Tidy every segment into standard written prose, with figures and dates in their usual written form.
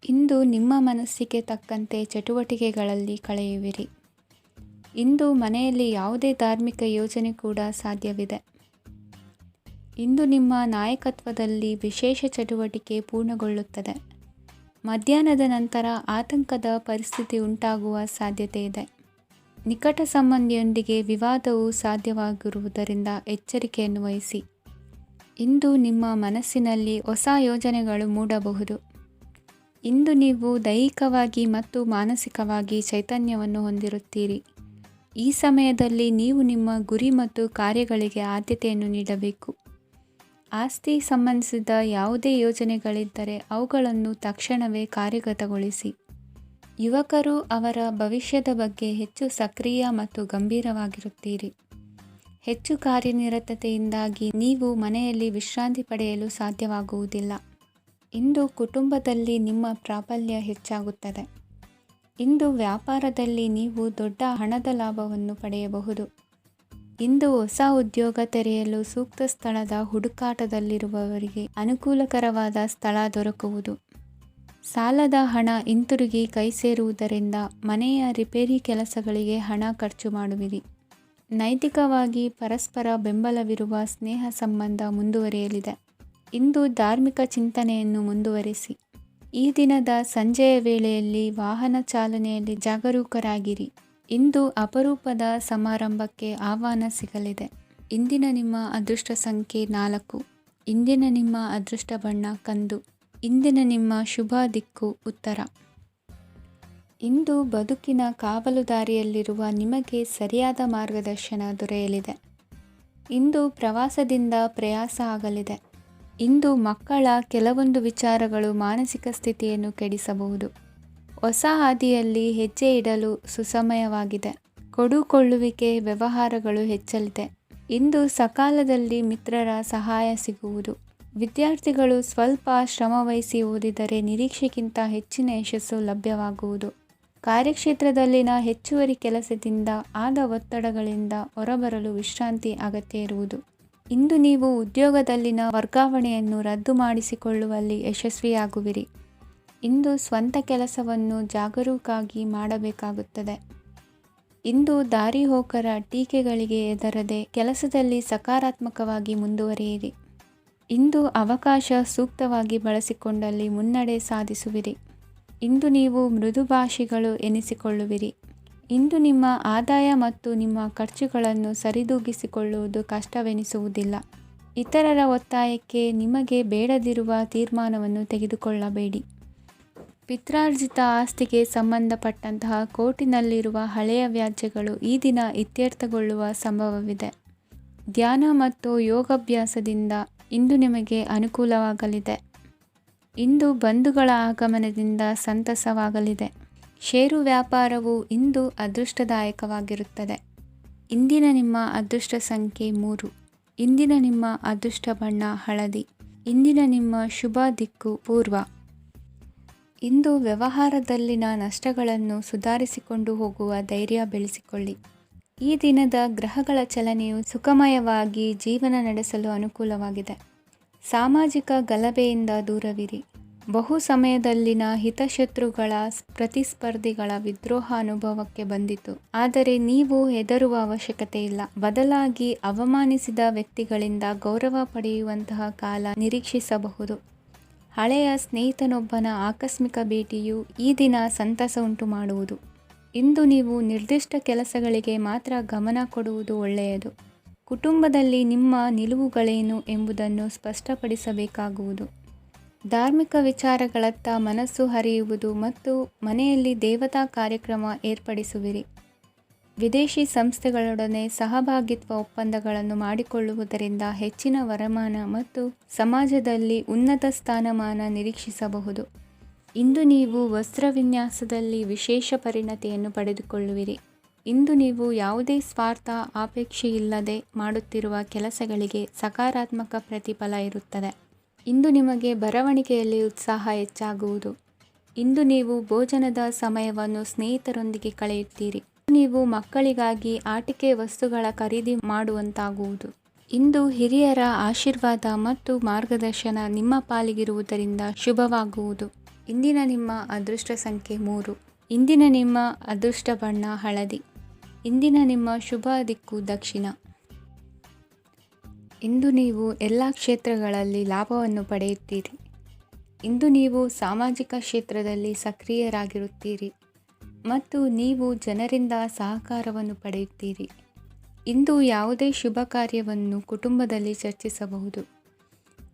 ಇಂದು ನಿಮ್ಮ ಮನಸ್ಸಿಗೆ ತಕ್ಕಂತೆ ಚಟುವಟಿಕೆಗಳಲ್ಲಿ ಕಳೆಯುವಿರಿ. ಇಂದು ಮನೆಯಲ್ಲಿ ಯಾವುದೇ ಧಾರ್ಮಿಕ ಯೋಜನೆ ಕೂಡ ಸಾಧ್ಯವಿದೆ. ಇಂದು ನಿಮ್ಮ ನಾಯಕತ್ವದಲ್ಲಿ ವಿಶೇಷ ಚಟುವಟಿಕೆ ಪೂರ್ಣಗೊಳ್ಳುತ್ತದೆ. ಮಧ್ಯಾಹ್ನದ ನಂತರ ಆತಂಕದ ಪರಿಸ್ಥಿತಿ ಉಂಟಾಗುವ ಸಾಧ್ಯತೆ ಇದೆ. ನಿಕಟ ಸಂಬಂಧಿಯೊಂದಿಗೆ ವಿವಾದವು ಸಾಧ್ಯವಾಗಿರುವುದರಿಂದ ಎಚ್ಚರಿಕೆಯನ್ನು ವಹಿಸಿ. ಇಂದು ನಿಮ್ಮ ಮನಸ್ಸಿನಲ್ಲಿ ಹೊಸ ಯೋಜನೆಗಳು ಮೂಡಬಹುದು. ಇಂದು ನೀವು ದೈಹಿಕವಾಗಿ ಮತ್ತು ಮಾನಸಿಕವಾಗಿ ಚೈತನ್ಯವನ್ನು ಹೊಂದಿರುತ್ತೀರಿ. ಈ ಸಮಯದಲ್ಲಿ ನೀವು ನಿಮ್ಮ ಗುರಿ ಮತ್ತು ಕಾರ್ಯಗಳಿಗೆ ಆದ್ಯತೆಯನ್ನು ನೀಡಬೇಕು. ಆಸ್ತಿ ಸಂಬಂಧಿಸಿದ ಯಾವುದೇ ಯೋಜನೆಗಳಿದ್ದರೆ ಅವುಗಳನ್ನು ತಕ್ಷಣವೇ ಕಾರ್ಯಗತಗೊಳಿಸಿ. ಯುವಕರು ಅವರ ಭವಿಷ್ಯದ ಬಗ್ಗೆ ಹೆಚ್ಚು ಸಕ್ರಿಯ ಮತ್ತು ಗಂಭೀರವಾಗಿರುತ್ತೀರಿ. ಹೆಚ್ಚು ಕಾರ್ಯನಿರತತೆಯಿಂದಾಗಿ ನೀವು ಮನೆಯಲ್ಲಿ ವಿಶ್ರಾಂತಿ ಪಡೆಯಲು ಸಾಧ್ಯವಾಗುವುದಿಲ್ಲ. ಇಂದು ಕುಟುಂಬದಲ್ಲಿ ನಿಮ್ಮ ಪ್ರಾಬಲ್ಯ ಹೆಚ್ಚಾಗುತ್ತದೆ. ಇಂದು ವ್ಯಾಪಾರದಲ್ಲಿ ನೀವು ದೊಡ್ಡ ಹಣದ ಲಾಭವನ್ನು ಪಡೆಯಬಹುದು. ಇಂದು ಹೊಸ ಉದ್ಯೋಗ ತೆರೆಯಲು ಸೂಕ್ತ ಸ್ಥಳದ ಹುಡುಕಾಟದಲ್ಲಿರುವವರಿಗೆ ಅನುಕೂಲಕರವಾದ ಸ್ಥಳ ದೊರಕುವುದು. ಸಾಲದ ಹಣ ಹಿಂತಿರುಗಿ ಕೈ ಸೇರುವುದರಿಂದ ಮನೆಯ ರಿಪೇರಿ ಕೆಲಸಗಳಿಗೆ ಹಣ ಖರ್ಚು ಮಾಡುವಿರಿ. ನೈತಿಕವಾಗಿ ಪರಸ್ಪರ ಬೆಂಬಲವಿರುವ ಸ್ನೇಹ ಸಂಬಂಧ ಮುಂದುವರಿಯಲಿದೆ. ಇಂದು ಧಾರ್ಮಿಕ ಚಿಂತನೆಯನ್ನು ಮುಂದುವರಿಸಿ. ಈ ದಿನದ ಸಂಜೆಯ ವೇಳೆಯಲ್ಲಿ ವಾಹನ ಚಾಲನೆಯಲ್ಲಿ ಜಾಗರೂಕರಾಗಿರಿ. ಇಂದು ಅಪರೂಪದ ಸಮಾರಂಭಕ್ಕೆ ಆಹ್ವಾನ ಸಿಗಲಿದೆ. ಇಂದಿನ ನಿಮ್ಮ ಅದೃಷ್ಟ ಸಂಖ್ಯೆ 4. ಇಂದಿನ ನಿಮ್ಮ ಅದೃಷ್ಟ ಬಣ್ಣ ಕಂದು. ಇಂದಿನ ನಿಮ್ಮ ಶುಭ ದಿಕ್ಕು ಉತ್ತರ. ಇಂದು ಬದುಕಿನ ಕಾವಲುದಾರಿಯಲ್ಲಿರುವ ನಿಮಗೆ ಸರಿಯಾದ ಮಾರ್ಗದರ್ಶನ ದೊರೆಯಲಿದೆ. ಇಂದು ಪ್ರವಾಸದಿಂದ ಪ್ರಯಾಸ ಆಗಲಿದೆ. ಇಂದು ಮಕ್ಕಳ ಕೆಲವೊಂದು ವಿಚಾರಗಳು ಮಾನಸಿಕ ಸ್ಥಿತಿಯನ್ನು ಕೆಡಿಸಬಹುದು. ಹೊಸ ಹಾದಿಯಲ್ಲಿ ಹೆಜ್ಜೆ ಇಡಲು ಸುಸಮಯವಾಗಿದೆ. ಕೊಡುಕೊಳ್ಳುವಿಕೆ ವ್ಯವಹಾರಗಳು ಹೆಚ್ಚಲಿದೆ. ಇಂದು ಸಕಾಲದಲ್ಲಿ ಮಿತ್ರರ ಸಹಾಯ ಸಿಗುವುದು. ವಿದ್ಯಾರ್ಥಿಗಳು ಸ್ವಲ್ಪ ಶ್ರಮವಹಿಸಿ ಓದಿದರೆ ನಿರೀಕ್ಷೆಗಿಂತ ಹೆಚ್ಚಿನ ಯಶಸ್ಸು ಲಭ್ಯವಾಗುವುದು. ಕಾರ್ಯಕ್ಷೇತ್ರದಲ್ಲಿನ ಹೆಚ್ಚುವರಿ ಕೆಲಸದಿಂದ ಆದ ಒತ್ತಡಗಳಿಂದ ಹೊರಬರಲು ವಿಶ್ರಾಂತಿ ಅಗತ್ಯ ಇರುವುದು. ಇಂದು ನೀವು ಉದ್ಯೋಗದಲ್ಲಿನ ವರ್ಗಾವಣೆಯನ್ನು ರದ್ದು ಮಾಡಿಸಿಕೊಳ್ಳುವಲ್ಲಿ ಯಶಸ್ವಿಯಾಗುವಿರಿ. ಇಂದು ಸ್ವಂತ ಕೆಲಸವನ್ನು ಜಾಗರೂಕರಾಗಿ ಮಾಡಬೇಕಾಗುತ್ತದೆ. ಇಂದು ದಾರಿಹೋಕರ ಟೀಕೆಗಳಿಗೆ ಹೆದರದೆ ಕೆಲಸದಲ್ಲಿ ಸಕಾರಾತ್ಮಕವಾಗಿ ಮುಂದುವರಿಯಿರಿ. ಇಂದು ಅವಕಾಶ ಸೂಕ್ತವಾಗಿ ಬಳಸಿಕೊಂಡಲ್ಲಿ ಮುನ್ನಡೆ ಸಾಧಿಸುವಿರಿ. ಇಂದು ನೀವು ಮೃದುಭಾಷಿಗಳು ಎನಿಸಿಕೊಳ್ಳುವಿರಿ. ಇಂದು ನಿಮ್ಮ ಆದಾಯ ಮತ್ತು ನಿಮ್ಮ ಖರ್ಚುಗಳನ್ನು ಸರಿದೂಗಿಸಿಕೊಳ್ಳುವುದು ಕಷ್ಟವೆನಿಸುವುದಿಲ್ಲ. ಇತರರ ಒತ್ತಾಯಕ್ಕೆ ನಿಮಗೆ ಬೇಡದಿರುವ ತೀರ್ಮಾನವನ್ನು ತೆಗೆದುಕೊಳ್ಳಬೇಡಿ. ಪಿತ್ರಾರ್ಜಿತ ಆಸ್ತಿಗೆ ಸಂಬಂಧಪಟ್ಟಂತಹ ಕೋರ್ಟಿನಲ್ಲಿರುವ ಹಳೆಯ ವ್ಯಾಜ್ಯಗಳು ಈ ದಿನ ಇತ್ಯರ್ಥಗೊಳ್ಳುವ ಸಂಭವವಿದೆ. ಧ್ಯಾನ ಮತ್ತು ಯೋಗಾಭ್ಯಾಸದಿಂದ ಇಂದು ನಿಮಗೆ ಅನುಕೂಲವಾಗಲಿದೆ. ಇಂದು ಬಂಧುಗಳ ಆಗಮನದಿಂದ ಸಂತಸವಾಗಲಿದೆ. ಷೇರು ವ್ಯಾಪಾರವು ಇಂದು ಅದೃಷ್ಟದಾಯಕವಾಗಿರುತ್ತದೆ. ಇಂದಿನ ನಿಮ್ಮ ಅದೃಷ್ಟ ಸಂಖ್ಯೆ 3. ಇಂದಿನ ನಿಮ್ಮ ಅದೃಷ್ಟ ಬಣ್ಣ ಹಳದಿ. ಇಂದಿನ ನಿಮ್ಮ ಶುಭ ದಿಕ್ಕು ಪೂರ್ವ. ಇಂದು ವ್ಯವಹಾರದಲ್ಲಿನ ನಷ್ಟಗಳನ್ನು ಸುಧಾರಿಸಿಕೊಂಡು ಹೋಗುವ ಧೈರ್ಯ ಬೆಳೆಸಿಕೊಳ್ಳಿ. ಈ ದಿನದ ಗ್ರಹಗಳ ಚಲನೆಯು ಸುಖಮಯವಾಗಿ ಜೀವನ ನಡೆಸಲು ಅನುಕೂಲವಾಗಿದೆ. ಸಾಮಾಜಿಕ ಗಲಭೆಯಿಂದ ದೂರವಿರಿ. ಬಹು ಸಮಯದಲ್ಲಿನ ಹಿತಶತ್ರುಗಳ ಪ್ರತಿಸ್ಪರ್ಧಿಗಳ ವಿದ್ರೋಹ ಅನುಭವಕ್ಕೆ ಬಂದಿತು. ಆದರೆ ನೀವು ಹೆದರುವ ಅವಶ್ಯಕತೆ ಇಲ್ಲ. ಬದಲಾಗಿ ಅವಮಾನಿಸಿದ ವ್ಯಕ್ತಿಗಳಿಂದ ಗೌರವ ಪಡೆಯುವಂತಹ ಕಾಲ ನಿರೀಕ್ಷಿಸಬಹುದು. ಹಳೆಯ ಸ್ನೇಹಿತನೊಬ್ಬನ ಆಕಸ್ಮಿಕ ಭೇಟಿಯು ಈ ದಿನ ಸಂತಸ ಉಂಟು ಮಾಡುವುದು. ಇಂದು ನೀವು ನಿರ್ದಿಷ್ಟ ಕೆಲಸಗಳಿಗೆ ಮಾತ್ರ ಗಮನ ಕೊಡುವುದು ಒಳ್ಳೆಯದು. ಕುಟುಂಬದಲ್ಲಿ ನಿಮ್ಮ ನಿಲುವುಗಳೇನು ಎಂಬುದನ್ನು ಸ್ಪಷ್ಟಪಡಿಸಬೇಕಾಗುವುದು. ಧಾರ್ಮಿಕ ವಿಚಾರಗಳತ್ತ ಮನಸ್ಸು ಹರಿಯುವುದು ಮತ್ತು ಮನೆಯಲ್ಲಿ ದೇವತಾ ಕಾರ್ಯಕ್ರಮ ಏರ್ಪಡಿಸುವಿರಿ. ವಿದೇಶಿ ಸಂಸ್ಥೆಗಳೊಡನೆ ಸಹಭಾಗಿತ್ವ ಒಪ್ಪಂದಗಳನ್ನು ಮಾಡಿಕೊಳ್ಳುವುದರಿಂದ ಹೆಚ್ಚಿನ ವರಮಾನ ಮತ್ತು ಸಮಾಜದಲ್ಲಿ ಉನ್ನತ ಸ್ಥಾನಮಾನ ನಿರೀಕ್ಷಿಸಬಹುದು. ಇಂದು ನೀವು ವಸ್ತ್ರವಿನ್ಯಾಸದಲ್ಲಿ ವಿಶೇಷ ಪರಿಣತಿಯನ್ನು ಪಡೆದುಕೊಳ್ಳುವಿರಿ. ಇಂದು ನೀವು ಯಾವುದೇ ಸ್ವಾರ್ಥ ಅಪೇಕ್ಷೆಯಿಲ್ಲದೆ ಮಾಡುತ್ತಿರುವ ಕೆಲಸಗಳಿಗೆ ಸಕಾರಾತ್ಮಕ ಪ್ರತಿಫಲ ಇರುತ್ತದೆ. ಇಂದು ನಿಮಗೆ ಬರವಣಿಗೆಯಲ್ಲಿ ಉತ್ಸಾಹ ಹೆಚ್ಚಾಗುವುದು. ಇಂದು ನೀವು ಭೋಜನದ ಸಮಯವನ್ನು ಸ್ನೇಹಿತರೊಂದಿಗೆ ಕಳೆಯುತ್ತೀರಿ. ನೀವು ಮಕ್ಕಳಿಗಾಗಿ ಆಟಿಕೆ ವಸ್ತುಗಳ ಖರೀದಿ ಮಾಡುವಂತಾಗುವುದು. ಇಂದು ಹಿರಿಯರ ಆಶೀರ್ವಾದ ಮತ್ತು ಮಾರ್ಗದರ್ಶನ ನಿಮ್ಮ ಪಾಲಿಗಿರುವುದರಿಂದ ಶುಭವಾಗುವುದು. ಇಂದಿನ ನಿಮ್ಮ ಅದೃಷ್ಟ ಸಂಖ್ಯೆ 3. ಇಂದಿನ ನಿಮ್ಮ ಅದೃಷ್ಟ ಬಣ್ಣ ಹಳದಿ. ಇಂದಿನ ನಿಮ್ಮ ಶುಭ ದಿಕ್ಕು ದಕ್ಷಿಣ. ಇಂದು ನೀವು ಎಲ್ಲ ಕ್ಷೇತ್ರಗಳಲ್ಲಿ ಲಾಭವನ್ನು ಪಡೆಯುತ್ತೀರಿ. ಇಂದು ನೀವು ಸಾಮಾಜಿಕ ಕ್ಷೇತ್ರದಲ್ಲಿ ಸಕ್ರಿಯರಾಗಿರುತ್ತೀರಿ ಮತ್ತು ನೀವು ಜನರಿಂದ ಸಹಕಾರವನ್ನು ಪಡೆಯುತ್ತೀರಿ. ಇಂದು ಯಾವುದೇ ಶುಭ ಕಾರ್ಯವನ್ನು ಕುಟುಂಬದಲ್ಲಿ ಚರ್ಚಿಸಬಹುದು.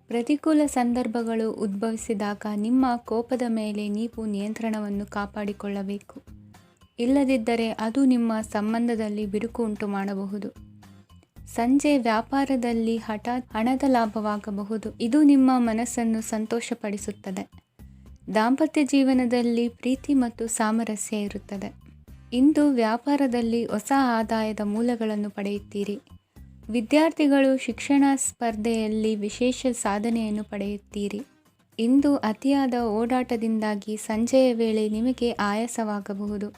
ಪ್ರತಿಕೂಲ ಸಂದರ್ಭಗಳು ಉದ್ಭವಿಸಿದಾಗ ನಿಮ್ಮ ಕೋಪದ ಮೇಲೆ ನೀವು ನಿಯಂತ್ರಣವನ್ನು ಕಾಪಾಡಿಕೊಳ್ಳಬೇಕು. ಇಲ್ಲದಿದ್ದರೆ ಅದು ನಿಮ್ಮ ಸಂಬಂಧದಲ್ಲಿ ಬಿರುಕು ಉಂಟು ಮಾಡಬಹುದು. ಸಂಜೆ ವ್ಯಾಪಾರದಲ್ಲಿ ಹಠಾತ್ ಹಣದ ಲಾಭವಾಗಬಹುದು. ಇದು ನಿಮ್ಮ ಮನಸ್ಸನ್ನು ಸಂತೋಷಪಡಿಸುತ್ತದೆ. ದಾಂಪತ್ಯ ಜೀವನದಲ್ಲಿ ಪ್ರೀತಿ ಮತ್ತು ಸಾಮರಸ್ಯ ಇರುತ್ತದೆ. ಇಂದು ವ್ಯಾಪಾರದಲ್ಲಿ ಹೊಸ ಆದಾಯದ ಮೂಲಗಳನ್ನು ಪಡೆಯುತ್ತೀರಿ. ವಿದ್ಯಾರ್ಥಿಗಳು ಶಿಕ್ಷಣ ಸ್ಪರ್ಧೆಯಲ್ಲಿ ವಿಶೇಷ ಸಾಧನೆಯನ್ನು ಪಡೆಯುತ್ತೀರಿ. ಇಂದು ಅತಿಯಾದ ಓಡಾಟದಿಂದಾಗಿ ಸಂಜೆಯ ವೇಳೆ ನಿಮಗೆ ಆಯಾಸವಾಗಬಹುದು.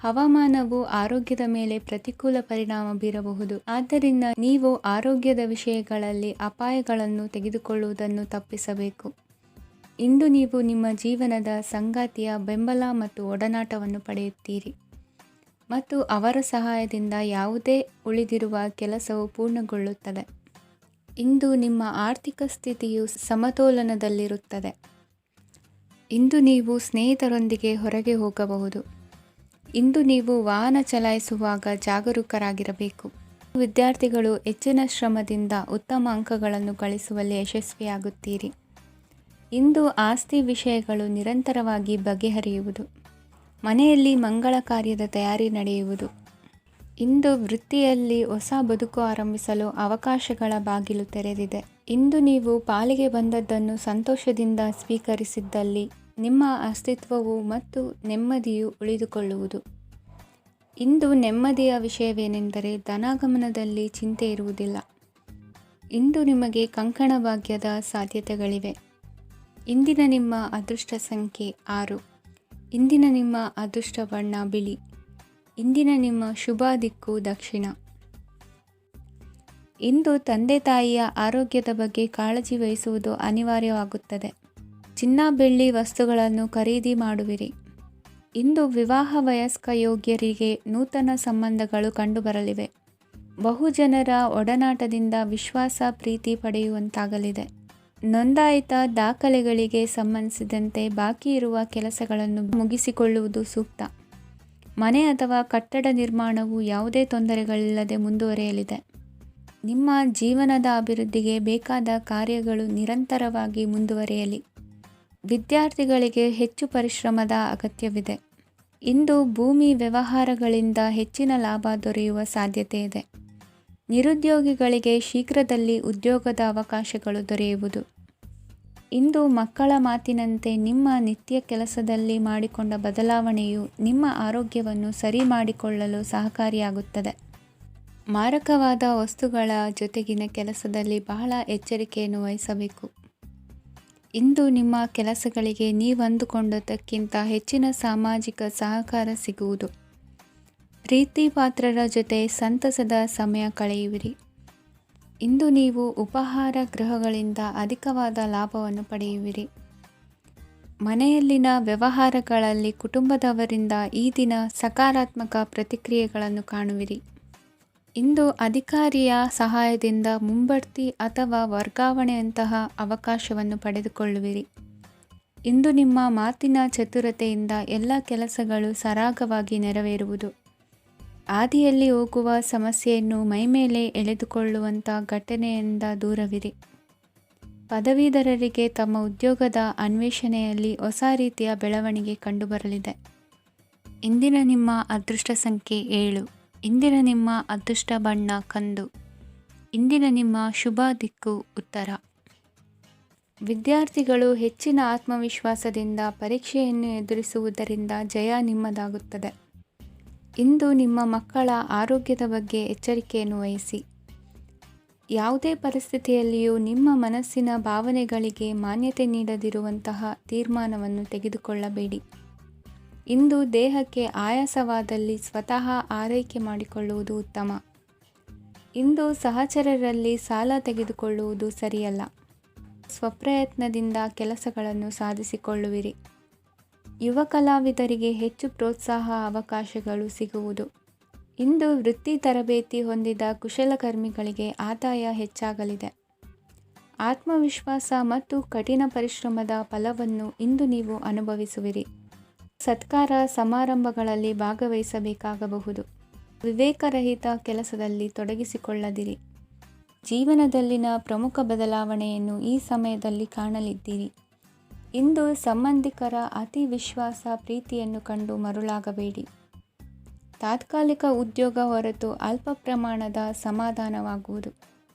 ಹವಾಮಾನವು ಆರೋಗ್ಯದ ಮೇಲೆ ಪ್ರತಿಕೂಲ ಪರಿಣಾಮ ಬೀರಬಹುದು. ಆದ್ದರಿಂದ ನೀವು ಆರೋಗ್ಯದ ವಿಷಯಗಳಲ್ಲಿ ಅಪಾಯಗಳನ್ನು ತೆಗೆದುಕೊಳ್ಳುವುದನ್ನು ತಪ್ಪಿಸಬೇಕು. ಇಂದು ನೀವು ನಿಮ್ಮ ಜೀವನದ ಸಂಗಾತಿಯ ಬೆಂಬಲ ಮತ್ತು ಒಡನಾಟವನ್ನು ಪಡೆಯುತ್ತೀರಿ ಮತ್ತು ಅವರ ಸಹಾಯದಿಂದ ಯಾವುದೇ ಉಳಿದಿರುವ ಕೆಲಸವು ಪೂರ್ಣಗೊಳ್ಳುತ್ತದೆ. ಇಂದು ನಿಮ್ಮ ಆರ್ಥಿಕ ಸ್ಥಿತಿಯು ಸಮತೋಲನದಲ್ಲಿರುತ್ತದೆ. ಇಂದು ನೀವು ಸ್ನೇಹಿತರೊಂದಿಗೆ ಹೊರಗೆ ಹೋಗಬಹುದು. ಇಂದು ನೀವು ವಾಹನ ಚಲಾಯಿಸುವಾಗ ಜಾಗರೂಕರಾಗಿರಬೇಕು. ವಿದ್ಯಾರ್ಥಿಗಳು ಹೆಚ್ಚಿನ ಶ್ರಮದಿಂದ ಉತ್ತಮ ಅಂಕಗಳನ್ನು ಗಳಿಸುವಲ್ಲಿ ಯಶಸ್ವಿಯಾಗುತ್ತೀರಿ. ಇಂದು ಆಸ್ತಿ ವಿಷಯಗಳು ನಿರಂತರವಾಗಿ ಬಗೆಹರಿಯುವುದು. ಮನೆಯಲ್ಲಿ ಮಂಗಳ ಕಾರ್ಯದ ತಯಾರಿ ನಡೆಯುವುದು. ಇಂದು ವೃತ್ತಿಯಲ್ಲಿ ಹೊಸ ಬದುಕು ಆರಂಭಿಸಲು ಅವಕಾಶಗಳ ಬಾಗಿಲು ತೆರೆದಿದೆ. ಇಂದು ನೀವು ಪಾಲಿಗೆ ಬಂದದ್ದನ್ನು ಸಂತೋಷದಿಂದ ಸ್ವೀಕರಿಸಿದ್ದಲ್ಲಿ ನಿಮ್ಮ ಅಸ್ತಿತ್ವವು ಮತ್ತು ನೆಮ್ಮದಿಯು ಉಳಿದುಕೊಳ್ಳುವುದು. ಇಂದು ನೆಮ್ಮದಿಯ ವಿಷಯವೇನೆಂದರೆ ಧನಾಗಮನದಲ್ಲಿ ಚಿಂತೆ ಇರುವುದಿಲ್ಲ. ಇಂದು ನಿಮಗೆ ಕಂಕಣ ಭಾಗ್ಯದ ಸಾಧ್ಯತೆಗಳಿವೆ. ಇಂದಿನ ನಿಮ್ಮ ಅದೃಷ್ಟ ಸಂಖ್ಯೆ 6. ಇಂದಿನ ನಿಮ್ಮ ಅದೃಷ್ಟ ಬಣ್ಣ ಬಿಳಿ. ಇಂದಿನ ನಿಮ್ಮ ಶುಭ ದಿಕ್ಕು ದಕ್ಷಿಣ. ಇಂದು ತಂದೆ ತಾಯಿಯ ಆರೋಗ್ಯದ ಬಗ್ಗೆ ಕಾಳಜಿ ವಹಿಸುವುದು ಅನಿವಾರ್ಯವಾಗುತ್ತದೆ. ಚಿನ್ನ ಬೆಳ್ಳಿ ವಸ್ತುಗಳನ್ನು ಖರೀದಿ ಮಾಡುವಿರಿ. ಇಂದು ವಿವಾಹ ವಯಸ್ಕ ಯೋಗ್ಯರಿಗೆ ನೂತನ ಸಂಬಂಧಗಳು ಕಂಡುಬರಲಿವೆ. ಬಹುಜನರ ಒಡನಾಟದಿಂದ ವಿಶ್ವಾಸ ಪ್ರೀತಿ ಪಡೆಯುವಂತಾಗಲಿದೆ. ನೋಂದಾಯಿತ ದಾಖಲೆಗಳಿಗೆ ಸಂಬಂಧಿಸಿದಂತೆ ಬಾಕಿ ಇರುವ ಕೆಲಸಗಳನ್ನು ಮುಗಿಸಿಕೊಳ್ಳುವುದು ಸೂಕ್ತ. ಮನೆ ಅಥವಾ ಕಟ್ಟಡ ನಿರ್ಮಾಣವು ಯಾವುದೇ ತೊಂದರೆಗಳಿಲ್ಲದೆ ಮುಂದುವರಿಯಲಿದೆ. ನಿಮ್ಮ ಜೀವನದ ಅಭಿವೃದ್ಧಿಗೆ ಬೇಕಾದ ಕಾರ್ಯಗಳು ನಿರಂತರವಾಗಿ ಮುಂದುವರಿಯಲಿ. ವಿದ್ಯಾರ್ಥಿಗಳಿಗೆ ಹೆಚ್ಚು ಪರಿಶ್ರಮದ ಅಗತ್ಯವಿದೆ. ಇಂದು ಭೂಮಿ ವ್ಯವಹಾರಗಳಿಂದ ಹೆಚ್ಚಿನ ಲಾಭ ದೊರೆಯುವ ಸಾಧ್ಯತೆ ಇದೆ. ನಿರುದ್ಯೋಗಿಗಳಿಗೆ ಶೀಘ್ರದಲ್ಲಿ ಉದ್ಯೋಗದ ಅವಕಾಶಗಳು ದೊರೆಯುವುದು. ಇಂದು ಮಕ್ಕಳ ಮಾತಿನಂತೆ ನಿಮ್ಮ ನಿತ್ಯ ಕೆಲಸದಲ್ಲಿ ಮಾಡಿಕೊಂಡ ಬದಲಾವಣೆಯು ನಿಮ್ಮ ಆರೋಗ್ಯವನ್ನು ಸರಿ ಮಾಡಿಕೊಳ್ಳಲು ಸಹಕಾರಿಯಾಗುತ್ತದೆ. ಮಾರಕವಾದ ವಸ್ತುಗಳ ಜೊತೆಗಿನ ಕೆಲಸದಲ್ಲಿ ಬಹಳ ಎಚ್ಚರಿಕೆಯನ್ನು ವಹಿಸಬೇಕು. ಇಂದು ನಿಮ್ಮ ಕೆಲಸಗಳಿಗೆ ನೀವಂದುಕೊಂಡದ್ದಕ್ಕಿಂತ ಹೆಚ್ಚಿನ ಸಾಮಾಜಿಕ ಸಹಕಾರ ಸಿಗುವುದು. ಪ್ರೀತಿ ಪಾತ್ರರ ಜೊತೆ ಸಂತಸದ ಸಮಯ ಕಳೆಯುವಿರಿ. ಇಂದು ನೀವು ಉಪಹಾರ ಗೃಹಗಳಿಂದ ಅಧಿಕವಾದ ಲಾಭವನ್ನು ಪಡೆಯುವಿರಿ. ಮನೆಯಲ್ಲಿನ ವ್ಯವಹಾರಗಳಲ್ಲಿ ಕುಟುಂಬದವರಿಂದ ಈ ದಿನ ಸಕಾರಾತ್ಮಕ ಪ್ರತಿಕ್ರಿಯೆಗಳನ್ನು ಕಾಣುವಿರಿ. ಇಂದು ಅಧಿಕಾರಿಯ ಸಹಾಯದಿಂದ ಮುಂಬಡ್ತಿ ಅಥವಾ ವರ್ಗಾವಣೆಯಂತಹ ಅವಕಾಶವನ್ನು ಪಡೆದುಕೊಳ್ಳುವಿರಿ. ಇಂದು ನಿಮ್ಮ ಮಾತಿನ ಚತುರತೆಯಿಂದ ಎಲ್ಲ ಕೆಲಸಗಳು ಸರಾಗವಾಗಿ ನೆರವೇರುವುದು. ಹಾದಿಯಲ್ಲಿ ಹೋಗುವ ಸಮಸ್ಯೆಯನ್ನು ಮೈಮೇಲೆ ಎಳೆದುಕೊಳ್ಳುವಂಥ ಘಟನೆಯಿಂದ ದೂರವಿರಿ. ಪದವೀಧರರಿಗೆ ತಮ್ಮ ಉದ್ಯೋಗದ ಅನ್ವೇಷಣೆಯಲ್ಲಿ ಹೊಸ ರೀತಿಯ ಬೆಳವಣಿಗೆ ಕಂಡುಬರಲಿದೆ. ಇಂದಿನ ನಿಮ್ಮ ಅದೃಷ್ಟ ಸಂಖ್ಯೆ 7. ಇಂದಿನ ನಿಮ್ಮ ಅದೃಷ್ಟ ಬಣ್ಣ ಕಂದು. ಇಂದಿನ ನಿಮ್ಮ ಶುಭ ದಿಕ್ಕು ಉತ್ತರ. ವಿದ್ಯಾರ್ಥಿಗಳು ಹೆಚ್ಚಿನ ಆತ್ಮವಿಶ್ವಾಸದಿಂದ ಪರೀಕ್ಷೆಯನ್ನು ಎದುರಿಸುವುದರಿಂದ ಜಯ ನಿಮ್ಮದಾಗುತ್ತದೆ. ಇಂದು ನಿಮ್ಮ ಮಕ್ಕಳ ಆರೋಗ್ಯದ ಬಗ್ಗೆ ಎಚ್ಚರಿಕೆಯನ್ನು ವಹಿಸಿ. ಯಾವುದೇ ಪರಿಸ್ಥಿತಿಯಲ್ಲಿಯೂ ನಿಮ್ಮ ಮನಸ್ಸಿನ ಭಾವನೆಗಳಿಗೆ ಮಾನ್ಯತೆ ನೀಡದಿರುವಂತಹ ತೀರ್ಮಾನವನ್ನು ತೆಗೆದುಕೊಳ್ಳಬೇಡಿ. ಇಂದು ದೇಹಕ್ಕೆ ಆಯಾಸವಾದಲ್ಲಿ ಸ್ವತಃ ಆರೈಕೆ ಮಾಡಿಕೊಳ್ಳುವುದು ಉತ್ತಮ. ಇಂದು ಸಹಚರರಲ್ಲಿ ಸಾಲ ತೆಗೆದುಕೊಳ್ಳುವುದು ಸರಿಯಲ್ಲ. ಸ್ವಪ್ರಯತ್ನದಿಂದ ಕೆಲಸಗಳನ್ನು ಸಾಧಿಸಿಕೊಳ್ಳುವಿರಿ. ಯುವ ಕಲಾವಿದರಿಗೆ ಹೆಚ್ಚು ಪ್ರೋತ್ಸಾಹ ಅವಕಾಶಗಳು ಸಿಗುವುದು. ಇಂದು ವೃತ್ತಿ ತರಬೇತಿ ಹೊಂದಿದ ಕುಶಲಕರ್ಮಿಗಳಿಗೆ ಆದಾಯ ಹೆಚ್ಚಾಗಲಿದೆ. ಆತ್ಮವಿಶ್ವಾಸ ಮತ್ತು ಕಠಿಣ ಪರಿಶ್ರಮದ ಫಲವನ್ನು ಇಂದು ನೀವು ಅನುಭವಿಸುವಿರಿ. ಸತ್ಕಾರ ಸಮಾರಂಭಗಳಲ್ಲಿ ಭಾಗವಹಿಸಬೇಕಾಗಬಹುದು. ವಿವೇಕರಹಿತ ಕೆಲಸದಲ್ಲಿ ತೊಡಗಿಸಿಕೊಳ್ಳದಿರಿ. ಜೀವನದಲ್ಲಿನ ಪ್ರಮುಖ ಬದಲಾವಣೆಯನ್ನು ಈ ಸಮಯದಲ್ಲಿ ಕಾಣಲಿದ್ದೀರಿ. ಇಂದು ಸಂಬಂಧಿಕರ ಅತಿ ವಿಶ್ವಾಸ ಪ್ರೀತಿಯನ್ನು ಕಂಡು ಮರುಳಾಗಬೇಡಿ. ತಾತ್ಕಾಲಿಕ ಉದ್ಯೋಗ ಹೊರತು ಅಲ್ಪ ಪ್ರಮಾಣದ ಸಮಾಧಾನವಾಗುವುದು.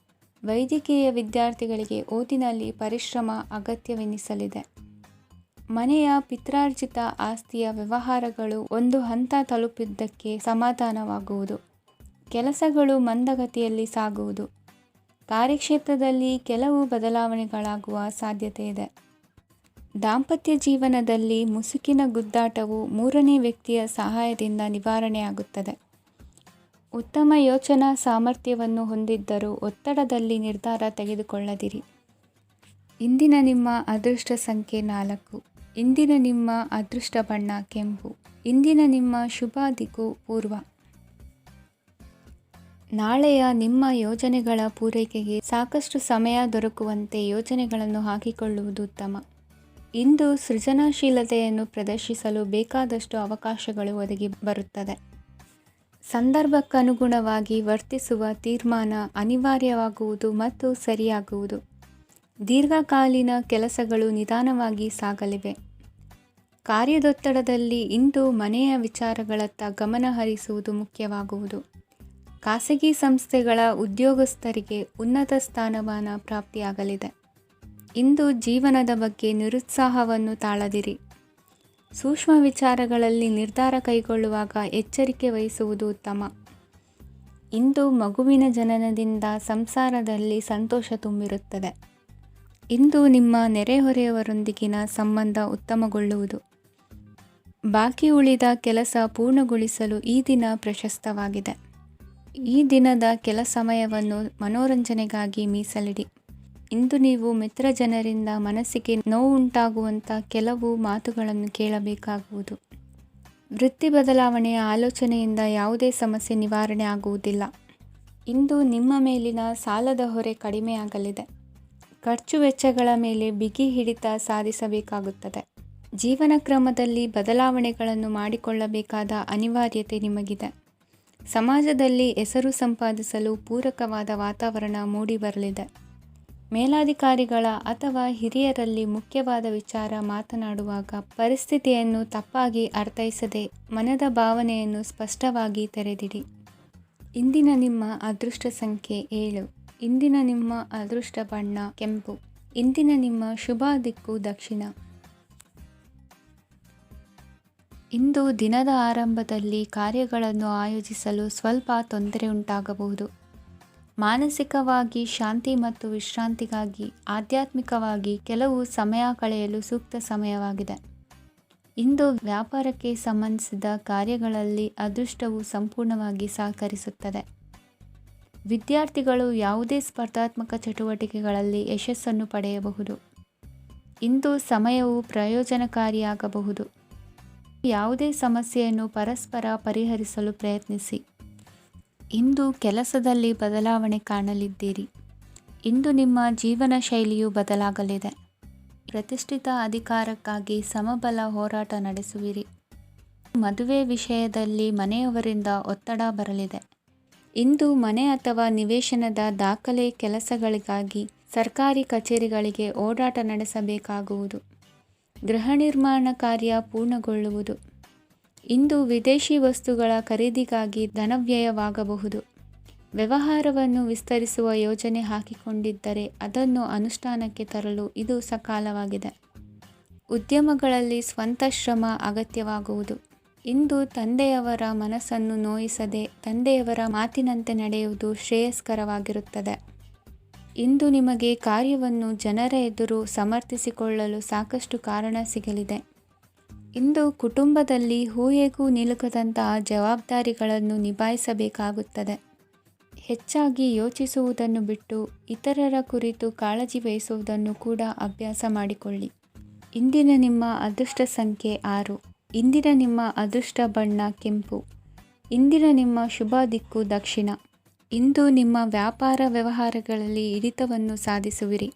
ವೈದ್ಯಕೀಯ ವಿದ್ಯಾರ್ಥಿಗಳಿಗೆ ಓದಿನಲ್ಲಿ ಪರಿಶ್ರಮ ಅಗತ್ಯವೆನಿಸಲಿದೆ. ಮನೆಯ ಪಿತ್ರಾರ್ಜಿತ ಆಸ್ತಿಯ ವ್ಯವಹಾರಗಳು ಒಂದು ಹಂತ ತಲುಪಿದ್ದಕ್ಕೆ ಸಮಾಧಾನವಾಗುವುದು. ಕೆಲಸಗಳು ಮಂದಗತಿಯಲ್ಲಿ ಸಾಗುವುದು. ಕಾರ್ಯಕ್ಷೇತ್ರದಲ್ಲಿ ಕೆಲವು ಬದಲಾವಣೆಗಳಾಗುವ ಸಾಧ್ಯತೆ ಇದೆ. ದಾಂಪತ್ಯ ಜೀವನದಲ್ಲಿ ಮುಸುಕಿನ ಗುದ್ದಾಟವು ಮೂರನೇ ವ್ಯಕ್ತಿಯ ಸಹಾಯದಿಂದ ನಿವಾರಣೆಯಾಗುತ್ತದೆ. ಉತ್ತಮ ಯೋಚನಾ ಸಾಮರ್ಥ್ಯವನ್ನು ಹೊಂದಿದ್ದರೂ ಒತ್ತಡದಲ್ಲಿ ನಿರ್ಧಾರ ತೆಗೆದುಕೊಳ್ಳದಿರಿ. ಇಂದಿನ ನಿಮ್ಮ ಅದೃಷ್ಟ ಸಂಖ್ಯೆ 4. ಇಂದಿನ ನಿಮ್ಮ ಅದೃಷ್ಟ ಬಣ್ಣ ಕೆಂಪು. ಇಂದಿನ ನಿಮ್ಮ ಶುಭ ದಿಕ್ಕು ಪೂರ್ವ. ನಾಳೆಯ ನಿಮ್ಮ ಯೋಜನೆಗಳ ಪೂರೈಕೆಗೆ ಸಾಕಷ್ಟು ಸಮಯ ದೊರಕುವಂತೆ ಯೋಜನೆಗಳನ್ನು ಹಾಕಿಕೊಳ್ಳುವುದು ಉತ್ತಮ. ಇಂದು ಸೃಜನಶೀಲತೆಯನ್ನು ಪ್ರದರ್ಶಿಸಲು ಬೇಕಾದಷ್ಟು ಅವಕಾಶಗಳು ಒದಗಿ ಬರುತ್ತದೆ. ಸಂದರ್ಭಕ್ಕನುಗುಣವಾಗಿ ವರ್ತಿಸುವ ತೀರ್ಮಾನ ಅನಿವಾರ್ಯವಾಗುವುದು ಮತ್ತು ಸರಿಯಾಗುವುದು. ದೀರ್ಘಕಾಲೀನ ಕೆಲಸಗಳು ನಿಧಾನವಾಗಿ ಸಾಗಲಿವೆ. ಕಾರ್ಯದೊತ್ತಡದಲ್ಲಿ ಇಂದು ಮನೆಯ ವಿಚಾರಗಳತ್ತ ಗಮನ ಹರಿಸುವುದು ಮುಖ್ಯವಾಗುವುದು. ಖಾಸಗಿ ಸಂಸ್ಥೆಗಳ ಉದ್ಯೋಗಸ್ಥರಿಗೆ ಉನ್ನತ ಸ್ಥಾನಮಾನ ಪ್ರಾಪ್ತಿಯಾಗಲಿದೆ. ಇಂದು ಜೀವನದ ಬಗ್ಗೆ ನಿರುತ್ಸಾಹವನ್ನು ತಾಳದಿರಿ. ಸೂಕ್ಷ್ಮ ವಿಚಾರಗಳಲ್ಲಿ ನಿರ್ಧಾರ ಕೈಗೊಳ್ಳುವಾಗ ಎಚ್ಚರಿಕೆ ವಹಿಸುವುದು ಉತ್ತಮ. ಇಂದು ಮಗುವಿನ ಜನನದಿಂದ ಸಂಸಾರದಲ್ಲಿ ಸಂತೋಷ ತುಂಬಿರುತ್ತದೆ. ಇಂದು ನಿಮ್ಮ ನೆರೆಹೊರೆಯವರೊಂದಿಗಿನ ಸಂಬಂಧ ಉತ್ತಮಗೊಳ್ಳುವುದು. ಬಾಕಿ ಉಳಿದ ಕೆಲಸ ಪೂರ್ಣಗೊಳಿಸಲು ಈ ದಿನ ಪ್ರಶಸ್ತವಾಗಿದೆ. ಈ ದಿನದ ಕೆಲ ಸಮಯವನ್ನು ಮನೋರಂಜನೆಗಾಗಿ ಮೀಸಲಿಡಿ. ಇಂದು ನೀವು ಮಿತ್ರ ಜನರಿಂದ ಮನಸ್ಸಿಗೆ ನೋವುಂಟಾಗುವಂಥ ಕೆಲವು ಮಾತುಗಳನ್ನು ಕೇಳಬೇಕಾಗುವುದು. ವೃತ್ತಿ ಬದಲಾವಣೆಯ ಆಲೋಚನೆಯಿಂದ ಯಾವುದೇ ಸಮಸ್ಯೆ ನಿವಾರಣೆ ಆಗುವುದಿಲ್ಲ. ಇಂದು ನಿಮ್ಮ ಮೇಲಿನ ಸಾಲದ ಹೊರೆ ಕಡಿಮೆಯಾಗಲಿದೆ. ಖರ್ಚು ವೆಚ್ಚಗಳ ಮೇಲೆ ಬಿಗಿ ಹಿಡಿತ ಸಾಧಿಸಬೇಕಾಗುತ್ತದೆ. ಜೀವನ ಕ್ರಮದಲ್ಲಿ ಬದಲಾವಣೆಗಳನ್ನು ಮಾಡಿಕೊಳ್ಳಬೇಕಾದ ಅನಿವಾರ್ಯತೆ ನಿಮಗಿದೆ. ಸಮಾಜದಲ್ಲಿ ಹೆಸರು ಸಂಪಾದಿಸಲು ಪೂರಕವಾದ ವಾತಾವರಣ ಮೂಡಿಬರಲಿದೆ. ಮೇಲಾಧಿಕಾರಿಗಳ ಅಥವಾ ಹಿರಿಯರಲ್ಲಿ ಮುಖ್ಯವಾದ ವಿಚಾರ ಮಾತನಾಡುವಾಗ ಪರಿಸ್ಥಿತಿಯನ್ನು ತಪ್ಪಾಗಿ ಅರ್ಥೈಸದೆ ಮನದ ಭಾವನೆಯನ್ನು ಸ್ಪಷ್ಟವಾಗಿ ತೆರೆದಿಡಿ. ಇಂದಿನ ನಿಮ್ಮ ಅದೃಷ್ಟ ಸಂಖ್ಯೆ 7. ಇಂದಿನ ನಿಮ್ಮ ಅದೃಷ್ಟ ಬಣ್ಣ ಕೆಂಪು. ಇಂದಿನ ನಿಮ್ಮ ಶುಭ ದಿಕ್ಕು ದಕ್ಷಿಣ. ಇಂದು ದಿನದ ಆರಂಭದಲ್ಲಿ ಕಾರ್ಯಗಳನ್ನು ಆಯೋಜಿಸಲು ಸ್ವಲ್ಪ ತೊಂದರೆ ಉಂಟಾಗಬಹುದು. ಮಾನಸಿಕವಾಗಿ ಶಾಂತಿ ಮತ್ತು ವಿಶ್ರಾಂತಿಗಾಗಿ ಆಧ್ಯಾತ್ಮಿಕವಾಗಿ ಕೆಲವು ಸಮಯ ಕಳೆಯಲು ಸೂಕ್ತ ಸಮಯವಾಗಿದೆ. ಇಂದು ವ್ಯಾಪಾರಕ್ಕೆ ಸಂಬಂಧಿಸಿದ ಕಾರ್ಯಗಳಲ್ಲಿ ಅದೃಷ್ಟವು ಸಂಪೂರ್ಣವಾಗಿ ಸಹಕರಿಸುತ್ತದೆ. ವಿದ್ಯಾರ್ಥಿಗಳು ಯಾವುದೇ ಸ್ಪರ್ಧಾತ್ಮಕ ಚಟುವಟಿಕೆಗಳಲ್ಲಿ ಯಶಸ್ಸನ್ನು ಪಡೆಯಬಹುದು. ಇಂದು ಸಮಯವು ಪ್ರಯೋಜನಕಾರಿಯಾಗಬಹುದು. ಯಾವುದೇ ಸಮಸ್ಯೆಯನ್ನು ಪರಸ್ಪರ ಪರಿಹರಿಸಲು ಪ್ರಯತ್ನಿಸಿ. ಇಂದು ಕೆಲಸದಲ್ಲಿ ಬದಲಾವಣೆ ಕಾಣಲಿದ್ದೀರಿ. ಇಂದು ನಿಮ್ಮ ಜೀವನ ಶೈಲಿಯು ಬದಲಾಗಲಿದೆ. ಪ್ರತಿಷ್ಠಿತ ಅಧಿಕಾರಕ್ಕಾಗಿ ಸಮಬಲ ಹೋರಾಟ ನಡೆಸುವಿರಿ. ಮದುವೆ ವಿಷಯದಲ್ಲಿ ಮನೆಯವರಿಂದ ಒತ್ತಡ ಬರಲಿದೆ. ಇಂದು ಮನೆ ಅಥವಾ ನಿವೇಶನದ ದಾಖಲೆ ಕೆಲಸಗಳಿಗಾಗಿ ಸರ್ಕಾರಿ ಕಚೇರಿಗಳಿಗೆ ಓಡಾಟ ನಡೆಸಬೇಕಾಗುವುದು. ಗೃಹ ನಿರ್ಮಾಣ ಕಾರ್ಯ ಪೂರ್ಣಗೊಳ್ಳುವುದು. ಇಂದು ವಿದೇಶಿ ವಸ್ತುಗಳ ಖರೀದಿಗಾಗಿ ಧನವ್ಯಯವಾಗಬಹುದು. ವ್ಯವಹಾರವನ್ನು ವಿಸ್ತರಿಸುವ ಯೋಜನೆ ಹಾಕಿಕೊಂಡಿದ್ದರೆ ಅದನ್ನು ಅನುಷ್ಠಾನಕ್ಕೆ ತರಲು ಇದು ಸಕಾಲವಾಗಿದೆ. ಉದ್ಯಮಗಳಲ್ಲಿ ಸ್ವಂತ ಶ್ರಮ ಅಗತ್ಯವಾಗುವುದು. ಇಂದು ತಂದೆಯವರ ಮನಸ್ಸನ್ನು ನೋಯಿಸದೆ ತಂದೆಯವರ ಮಾತಿನಂತೆ ನಡೆಯುವುದು ಶ್ರೇಯಸ್ಕರವಾಗಿರುತ್ತದೆ. ಇಂದು ನಿಮಗೆ ಕಾರ್ಯವನ್ನು ಜನರ ಎದುರು ಸಮರ್ಥಿಸಿಕೊಳ್ಳಲು ಸಾಕಷ್ಟು ಕಾರಣ ಸಿಗಲಿದೆ. ಇಂದು ಕುಟುಂಬದಲ್ಲಿ ಊಹೆಗೂ ನಿಲುಕದಂತಹ ಜವಾಬ್ದಾರಿಗಳನ್ನು ನಿಭಾಯಿಸಬೇಕಾಗುತ್ತದೆ. ಹೆಚ್ಚಾಗಿ ಯೋಚಿಸುವುದನ್ನು ಬಿಟ್ಟು ಇತರರ ಕುರಿತು ಕಾಳಜಿ ವಹಿಸುವುದನ್ನು ಕೂಡ ಅಭ್ಯಾಸ ಮಾಡಿಕೊಳ್ಳಿ. ಇಂದಿನ ನಿಮ್ಮ ಅದೃಷ್ಟ ಸಂಖ್ಯೆ 6. ಇಂದಿನ ನಿಮ್ಮ ಅದೃಷ್ಟ ಬಣ್ಣ ಕೆಂಪು. ಇಂದಿನ ನಿಮ್ಮ ಶುಭ ದಿಕ್ಕು ದಕ್ಷಿಣ. ಇಂದು ನಿಮ್ಮ ವ್ಯಾಪಾರ ವ್ಯವಹಾರಗಳಲ್ಲಿ ಹಿಡಿತವನ್ನು ಸಾಧಿಸುವಿರಿ.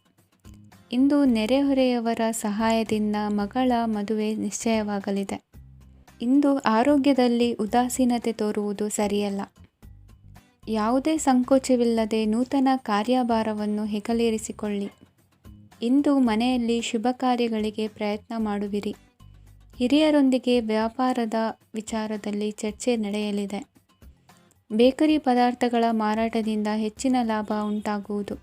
ಇಂದು ನೆರೆಹೊರೆಯವರ ಸಹಾಯದಿಂದ ಮಗಳ ಮದುವೆ ನಿಶ್ಚಯವಾಗಲಿದೆ. ಇಂದು ಆರೋಗ್ಯದಲ್ಲಿ ಉದಾಸೀನತೆ ತೋರುವುದು ಸರಿಯಲ್ಲ. ಯಾವುದೇ ಸಂಕೋಚವಿಲ್ಲದೆ ನೂತನ ಕಾರ್ಯಭಾರವನ್ನು ಹೆಗಲೇರಿಸಿಕೊಳ್ಳಿ. ಇಂದು ಮನೆಯಲ್ಲಿ ಶುಭ ಕಾರ್ಯಗಳಿಗೆ ಪ್ರಯತ್ನ ಮಾಡುವಿರಿ. ಹಿರಿಯರೊಂದಿಗೆ ವ್ಯಾಪಾರದ ವಿಚಾರದಲ್ಲಿ ಚರ್ಚೆ ನಡೆಯಲಿದೆ. ಬೇಕರಿ ಪದಾರ್ಥಗಳ ಮಾರಾಟದಿಂದ ಹೆಚ್ಚಿನ ಲಾಭ ಉಂಟಾಗುವುದು.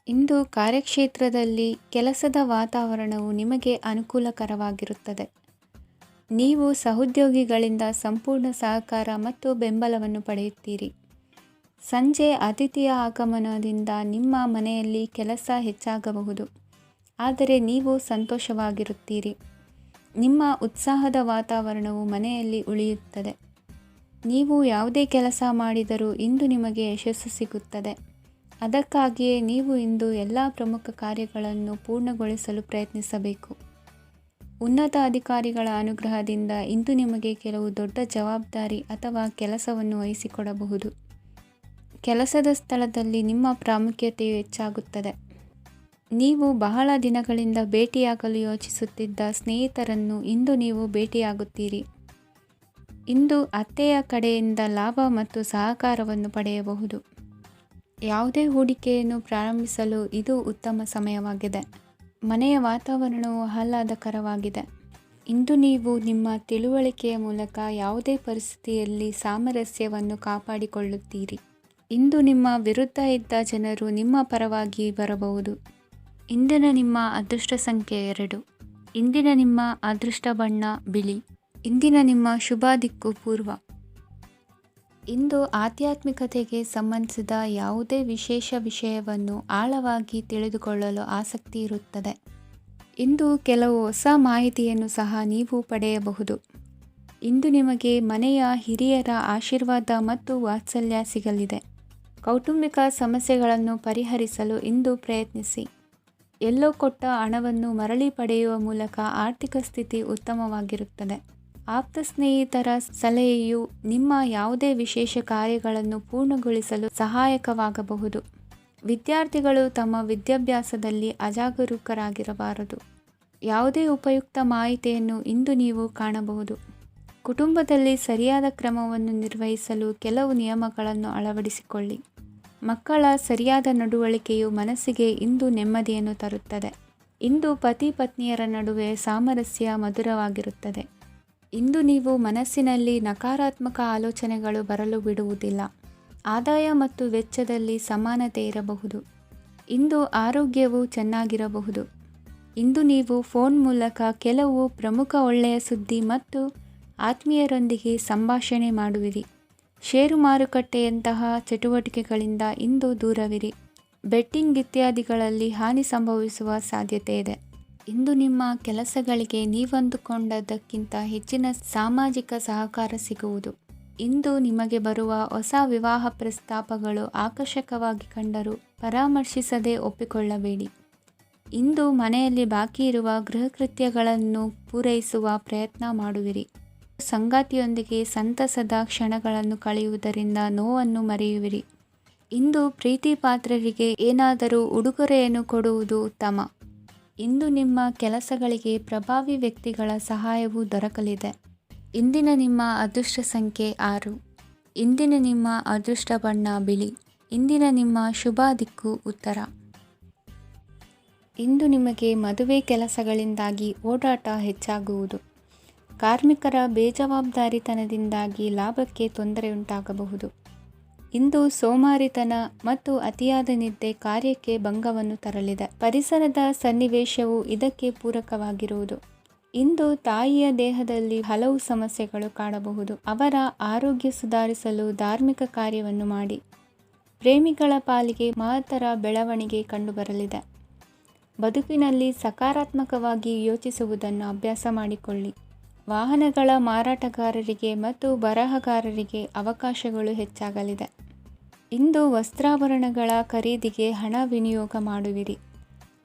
ಇಂದು ಕಾರ್ಯಕ್ಷೇತ್ರದಲ್ಲಿ ಕೆಲಸದ ವಾತಾವರಣವು ನಿಮಗೆ ಅನುಕೂಲಕರವಾಗಿರುತ್ತದೆ. ನೀವು ಸಹೋದ್ಯೋಗಿಗಳಿಂದ ಸಂಪೂರ್ಣ ಸಹಕಾರ ಮತ್ತು ಬೆಂಬಲವನ್ನು ಪಡೆಯುತ್ತೀರಿ. ಸಂಜೆ ಅತಿಥಿಯ ಆಗಮನದಿಂದ ನಿಮ್ಮ ಮನೆಯಲ್ಲಿ ಕೆಲಸ ಹೆಚ್ಚಾಗಬಹುದು, ಆದರೆ ನೀವು ಸಂತೋಷವಾಗಿರುತ್ತೀರಿ. ನಿಮ್ಮ ಉತ್ಸಾಹದ ವಾತಾವರಣವು ಮನೆಯಲ್ಲಿ ಉಳಿಯುತ್ತದೆ. ನೀವು ಯಾವುದೇ ಕೆಲಸ ಮಾಡಿದರೂ ಇಂದು ನಿಮಗೆ ಯಶಸ್ಸು ಸಿಗುತ್ತದೆ. ಅದಕ್ಕಾಗಿಯೇ ನೀವು ಇಂದು ಎಲ್ಲ ಪ್ರಮುಖ ಕಾರ್ಯಗಳನ್ನು ಪೂರ್ಣಗೊಳಿಸಲು ಪ್ರಯತ್ನಿಸಬೇಕು. ಉನ್ನತ ಅಧಿಕಾರಿಗಳ ಅನುಗ್ರಹದಿಂದ ಇಂದು ನಿಮಗೆ ಕೆಲವು ದೊಡ್ಡ ಜವಾಬ್ದಾರಿ ಅಥವಾ ಕೆಲಸವನ್ನು ವಹಿಸಿಕೊಡಬಹುದು. ಕೆಲಸದ ಸ್ಥಳದಲ್ಲಿ ನಿಮ್ಮ ಪ್ರಾಮುಖ್ಯತೆಯು ಹೆಚ್ಚಾಗುತ್ತದೆ. ನೀವು ಬಹಳ ದಿನಗಳಿಂದ ಭೇಟಿಯಾಗಲು ಯೋಚಿಸುತ್ತಿದ್ದ ಸ್ನೇಹಿತರನ್ನು ಇಂದು ನೀವು ಭೇಟಿಯಾಗುತ್ತೀರಿ. ಇಂದು ಅತ್ತೆಯ ಕಡೆಯಿಂದ ಲಾಭ ಮತ್ತು ಸಹಕಾರವನ್ನು ಪಡೆಯಬಹುದು. ಯಾವುದೇ ಹೂಡಿಕೆಯನ್ನು ಪ್ರಾರಂಭಿಸಲು ಇದು ಉತ್ತಮ ಸಮಯವಾಗಿದೆ. ಮನೆಯ ವಾತಾವರಣವು ಆಹ್ಲಾದಕರವಾಗಿದೆ. ಇಂದು ನೀವು ನಿಮ್ಮ ತಿಳುವಳಿಕೆಯ ಮೂಲಕ ಯಾವುದೇ ಪರಿಸ್ಥಿತಿಯಲ್ಲಿ ಸಾಮರಸ್ಯವನ್ನು ಕಾಪಾಡಿಕೊಳ್ಳುತ್ತೀರಿ. ಇಂದು ನಿಮ್ಮ ವಿರುದ್ಧ ಇದ್ದ ಜನರು ನಿಮ್ಮ ಪರವಾಗಿ ಬರಬಹುದು. ಇಂದಿನ ನಿಮ್ಮ ಅದೃಷ್ಟ ಸಂಖ್ಯೆ 2. ಇಂದಿನ ನಿಮ್ಮ ಅದೃಷ್ಟ ಬಣ್ಣ ಬಿಳಿ. ಇಂದಿನ ನಿಮ್ಮ ಶುಭ ದಿಕ್ಕು ಪೂರ್ವ. ಇಂದು ಆಧ್ಯಾತ್ಮಿಕತೆಗೆ ಸಂಬಂಧಿಸಿದ ಯಾವುದೇ ವಿಶೇಷ ವಿಷಯವನ್ನು ಆಳವಾಗಿ ತಿಳಿದುಕೊಳ್ಳಲು ಆಸಕ್ತಿ ಇರುತ್ತದೆ. ಇಂದು ಕೆಲವು ಹೊಸ ಮಾಹಿತಿಯನ್ನು ಸಹ ನೀವು ಪಡೆಯಬಹುದು. ಇಂದು ನಿಮಗೆ ಮನೆಯ ಹಿರಿಯರ ಆಶೀರ್ವಾದ ಮತ್ತು ವಾತ್ಸಲ್ಯ ಸಿಗಲಿದೆ. ಕೌಟುಂಬಿಕ ಸಮಸ್ಯೆಗಳನ್ನು ಪರಿಹರಿಸಲು ಇಂದು ಪ್ರಯತ್ನಿಸಿ. ಎಲ್ಲೋ ಕೊಟ್ಟ ಹಣವನ್ನು ಮರಳಿ ಪಡೆಯುವ ಮೂಲಕ ಆರ್ಥಿಕ ಸ್ಥಿತಿ ಉತ್ತಮವಾಗಿರುತ್ತದೆ. ಆಪ್ತ ಸ್ನೇಹಿತರ ಸಲಹೆಯು ನಿಮ್ಮ ಯಾವುದೇ ವಿಶೇಷ ಕಾರ್ಯಗಳನ್ನು ಪೂರ್ಣಗೊಳಿಸಲು ಸಹಾಯಕವಾಗಬಹುದು. ವಿದ್ಯಾರ್ಥಿಗಳು ತಮ್ಮ ವಿದ್ಯಾಭ್ಯಾಸದಲ್ಲಿ ಅಜಾಗರೂಕರಾಗಿರಬಾರದು. ಯಾವುದೇ ಉಪಯುಕ್ತ ಮಾಹಿತಿಯನ್ನು ಇಂದು ನೀವು ಕಾಣಬಹುದು. ಕುಟುಂಬದಲ್ಲಿ ಸರಿಯಾದ ಕ್ರಮವನ್ನು ನಿರ್ವಹಿಸಲು ಕೆಲವು ನಿಯಮಗಳನ್ನು ಅಳವಡಿಸಿಕೊಳ್ಳಿ. ಮಕ್ಕಳ ಸರಿಯಾದ ನಡವಳಿಕೆಯು ಮನಸ್ಸಿಗೆ ಇಂದು ನೆಮ್ಮದಿಯನ್ನು ತರುತ್ತದೆ. ಇಂದು ಪತಿ ಪತ್ನಿಯರ ನಡುವೆ ಸಾಮರಸ್ಯ ಮಧುರವಾಗಿರುತ್ತದೆ. ಇಂದು ನೀವು ಮನಸ್ಸಿನಲ್ಲಿ ನಕಾರಾತ್ಮಕ ಆಲೋಚನೆಗಳು ಬರಲು ಬಿಡುವುದಿಲ್ಲ. ಆದಾಯ ಮತ್ತು ವೆಚ್ಚದಲ್ಲಿ ಸಮಾನತೆ ಇರಬಹುದು. ಇಂದು ಆರೋಗ್ಯವು ಚೆನ್ನಾಗಿರಬಹುದು. ಇಂದು ನೀವು ಫೋನ್ ಮೂಲಕ ಕೆಲವು ಪ್ರಮುಖ ಒಳ್ಳೆಯ ಸುದ್ದಿ ಮತ್ತು ಆತ್ಮೀಯರೊಂದಿಗೆ ಸಂಭಾಷಣೆ ಮಾಡುವಿರಿ. ಷೇರು ಮಾರುಕಟ್ಟೆಯಂತಹ ಚಟುವಟಿಕೆಗಳಿಂದ ಇಂದು ದೂರವಿರಿ. ಬೆಟ್ಟಿಂಗ್ ಇತ್ಯಾದಿಗಳಲ್ಲಿ ಹಾನಿ ಸಂಭವಿಸುವ ಸಾಧ್ಯತೆ ಇದೆ. ಇಂದು ನಿಮ್ಮ ಕೆಲಸಗಳಿಗೆ ನೀವಂದುಕೊಂಡದ್ದಕ್ಕಿಂತ ಹೆಚ್ಚಿನ ಸಾಮಾಜಿಕ ಸಹಕಾರ ಸಿಗುವುದು. ಇಂದು ನಿಮಗೆ ಬರುವ ಹೊಸ ವಿವಾಹ ಪ್ರಸ್ತಾಪಗಳು ಆಕರ್ಷಕವಾಗಿ ಕಂಡರೂ ಪರಾಮರ್ಶಿಸದೆ ಒಪ್ಪಿಕೊಳ್ಳಬೇಡಿ. ಇಂದು ಮನೆಯಲ್ಲಿ ಬಾಕಿ ಇರುವ ಗೃಹಕೃತ್ಯಗಳನ್ನು ಪೂರೈಸುವ ಪ್ರಯತ್ನ ಮಾಡುವಿರಿ. ಸಂಗಾತಿಯೊಂದಿಗೆ ಸಂತಸದ ಕ್ಷಣಗಳನ್ನು ಕಳೆಯುವುದರಿಂದ ನೋವನ್ನು ಮರೆಯುವಿರಿ. ಇಂದು ಪ್ರೀತಿ ಪಾತ್ರರಿಗೆ ಏನಾದರೂ ಉಡುಗೊರೆಯನ್ನು ಕೊಡುವುದು ಉತ್ತಮ. ಇಂದು ನಿಮ್ಮ ಕೆಲಸಗಳಿಗೆ ಪ್ರಭಾವಿ ವ್ಯಕ್ತಿಗಳ ಸಹಾಯವು ದೊರಕಲಿದೆ. ಇಂದಿನ ನಿಮ್ಮ ಅದೃಷ್ಟ ಸಂಖ್ಯೆ 6. ಇಂದಿನ ನಿಮ್ಮ ಅದೃಷ್ಟ ಬಣ್ಣ ಬಿಳಿ. ಇಂದಿನ ನಿಮ್ಮ ಶುಭ ದಿಕ್ಕು ಉತ್ತರ. ಇಂದು ನಿಮಗೆ ಮದುವೆ ಕೆಲಸಗಳಿಂದಾಗಿ ಓಡಾಟ ಹೆಚ್ಚಾಗುವುದು. ಕಾರ್ಮಿಕರ ಬೇಜವಾಬ್ದಾರಿತನದಿಂದಾಗಿ ಲಾಭಕ್ಕೆ ತೊಂದರೆಯುಂಟಾಗಬಹುದು. ಇಂದು ಸೋಮಾರಿತನ ಮತ್ತು ಅತಿಯಾದ ನಿದ್ದೆ ಕಾರ್ಯಕ್ಕೆ ಭಂಗವನ್ನು ತರಲಿದೆ. ಪರಿಸರದ ಸನ್ನಿವೇಶವು ಇದಕ್ಕೆ ಪೂರಕವಾಗಿರುವುದು. ಇಂದು ತಾಯಿಯ ದೇಹದಲ್ಲಿ ಹಲವು ಸಮಸ್ಯೆಗಳು ಕಾಣಬಹುದು. ಅವರ ಆರೋಗ್ಯ ಸುಧಾರಿಸಲು ಧಾರ್ಮಿಕ ಕಾರ್ಯವನ್ನು ಮಾಡಿ. ಪ್ರೇಮಿಗಳ ಪಾಲಿಗೆ ಮಹತ್ತರ ಬೆಳವಣಿಗೆ ಕಂಡುಬರಲಿದೆ. ಬದುಕಿನಲ್ಲಿ ಸಕಾರಾತ್ಮಕವಾಗಿ ಯೋಚಿಸುವುದನ್ನು ಅಭ್ಯಾಸ ಮಾಡಿಕೊಳ್ಳಿ. ವಾಹನಗಳ ಮಾರಾಟಗಾರರಿಗೆ ಮತ್ತು ಬರಹಗಾರರಿಗೆ ಅವಕಾಶಗಳು ಹೆಚ್ಚಾಗಲಿದೆ. ಇಂದು ವಸ್ತ್ರಾಭರಣಗಳ ಖರೀದಿಗೆ ಹಣ ವಿನಿಯೋಗ ಮಾಡುವಿರಿ.